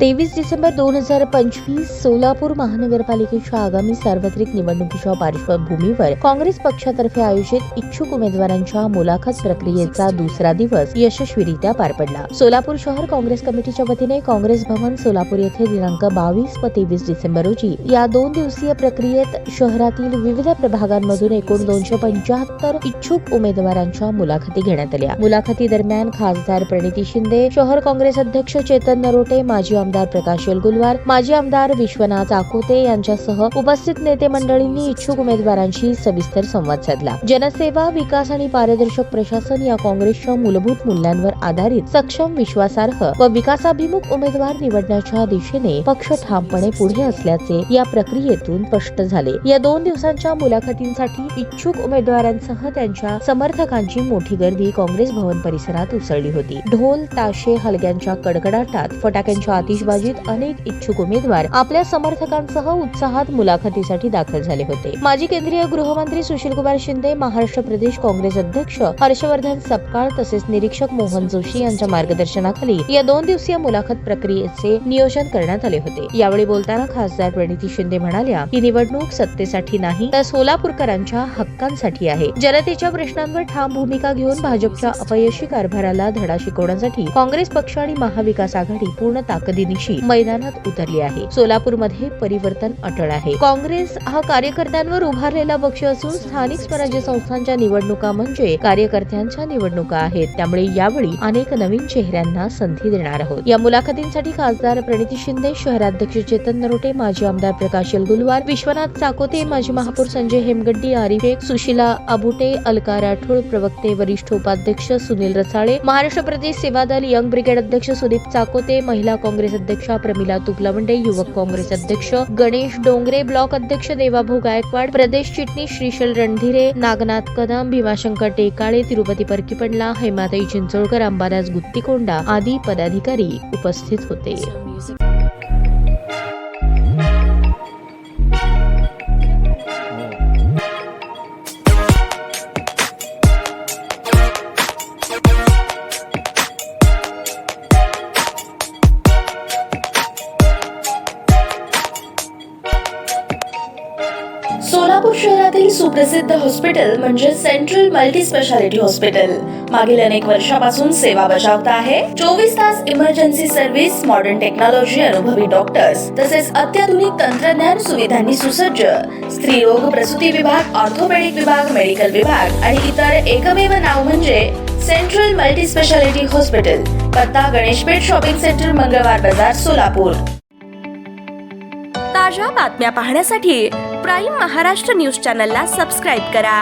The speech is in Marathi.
23 डिसेंबर 2025 सोलापूर महानगरपालिकेच्या आगामी सार्वत्रिक निवडणुकीच्या पार्श्वभूमीवर काँग्रेस पक्षातर्फे आयोजित इच्छुक उमेदवारांच्या मुलाखत प्रक्रियेचा दुसरा दिवस यशस्वीरित्या पार पडला। सोलापूर शहर काँग्रेस कमिटीच्या वतीने काँग्रेस भवन सोलापूर येथे दिनांक 22 व 23 डिसेंबर रोजी या 2 दिवसीय प्रक्रियेत शहरातील विविध प्रभागांमधून एकूण 275 इच्छुक उमेदवारांच्या मुलाखती घेण्यात आल्या। मुलाखती दरम्यान खासदार प्रणिती शिंदे, शहर काँग्रेस अध्यक्ष चेतन नरोटे, माजी आमदार प्रकाश येलगुलवार, माजी आमदार विश्वनाथ चाकोते यांच्यासह उपस्थित नेते मंडळींनी इच्छुक उमेदवारांशी सविस्तर संवाद साधला। जनसेवा, विकास आणि पारदर्शक प्रशासन या काँग्रेसच्या मूलभूत मूल्यांवर आधारित सक्षम, विश्वासार्ह व विकासाभिमुख उमेदवार निवडण्याच्या दिशेने पक्ष ठामपणे पुढे असल्याचे या प्रक्रियेतून स्पष्ट झाले। या 2 दिवसांच्या मुलाखतींसाठी इच्छुक उमेदवारांसह त्यांच्या समर्थकांची मोठी गर्दी काँग्रेस भवन परिसरात उसळली होती। ढोल, ताशे, हलग्यांच्या कडकडाटात, फटाक्यांच्या आतिषबाजीत अनेक इच्छुक उमेदवार आपल्या समर्थकांसह उत्साहात मुलाखतीसाठी दाखल झाले होते। माजी केंद्रीय गृहमंत्री सुशीलकुमार शिंदे, महाराष्ट्र प्रदेश काँग्रेस अध्यक्ष हर्षवर्धन सपकाळ तसेच निरीक्षक मोहन जोशी यांच्या मार्गदर्शनाखाली या 2 दिवसीय मुलाखत प्रक्रियेचे नियोजन करण्यात आले होते। यावेळी बोलताना खासदार प्रणिती शिंदे म्हणाल्या, ही निवडणूक सत्तेसाठी नाही तर सोलापूरकरांच्या हक्कांसाठी आहे। जनतेच्या प्रश्नांवर ठाम भूमिका घेऊन भाजपच्या अपयशी कारभाराला धडा शिकवण्यासाठी काँग्रेस पक्ष आणि महाविकास आघाडी पूर्ण ताकदीनिशी मैदानात उतरली आहे। सोलापूरमध्ये परिवर्तन अटळ आहे। काँग्रेस हा कार्यकर्त्यांवर उभारलेला पक्ष असून स्थानिक स्वराज्य संस्थांच्या निवडणुका म्हणजे कार्यकर्त्यांच्या निवडणुका आहेत। त्यामुळे यावेळी अनेक नवीन चेहऱ्यांना संधी देणार आहोत। या मुलाखतींसाठी खासदार प्रणिती शिंदे, शहराध्यक्ष चेतन नरोटे, माजी आमदार प्रकाश येलगुलवार, विश्वनाथ चाकोते, माजी महापौर संजय हेमगड्डी, आरिफ शेख, सुशीला अबुटे, अलका राठोड, प्रवक्ते वरिष्ठ उपाध्यक्ष सुनील रसाळे, महाराष्ट्र प्रदेश सेवा दल यंग ब्रिगेड अध्यक्ष सुदीप चाकोते, महिला काँग्रेस अध्यक्षा प्रमिला तुपलवंडे, युवक काँग्रेस अध्यक्ष गणेश डोंगरे, ब्लॉक अध्यक्ष देवाभाऊ गायकवाड, प्रदेश चिटणीस श्रीशैल रणधीरे, नागनाथ कदम, भीमाशंकर टेकाळे, तिरुपती परकीपंडला, हेमाताई चिंचोळकर, अंबादास गुत्तीकोंडा आदी पदाधिकारी उपस्थित होते। सोलापूर शहरातील सुप्रसिद्ध हॉस्पिटल म्हणजे सेंट्रल मल्टी स्पेशालिटी हॉस्पिटल मागील अनेक वर्षापासून सेवा बजावत आहे। 24 तास इमर्जन्सी सर्व्हिस, मॉडर्न टेक्नॉलॉजी, अनुभवी डॉक्टर्स तसेच अत्याधुनिक तंत्रज्ञान सुविधांनी सुसज्ज स्त्रीरोग प्रसूती विभाग, ऑर्थोपेडिक विभाग, मेडिकल विभाग आणि इतर एकमेव नाव म्हणजे सेंट्रल मल्टी स्पेशालिटी हॉस्पिटल। पत्ता गणेशपेठ शॉपिंग सेंटर, मंगळवार बाजार, सोलापूर। ताज्या बातम्या पाहण्यासाठी प्राईम महाराष्ट्र न्यूज चॅनलला सबस्क्राईब करा।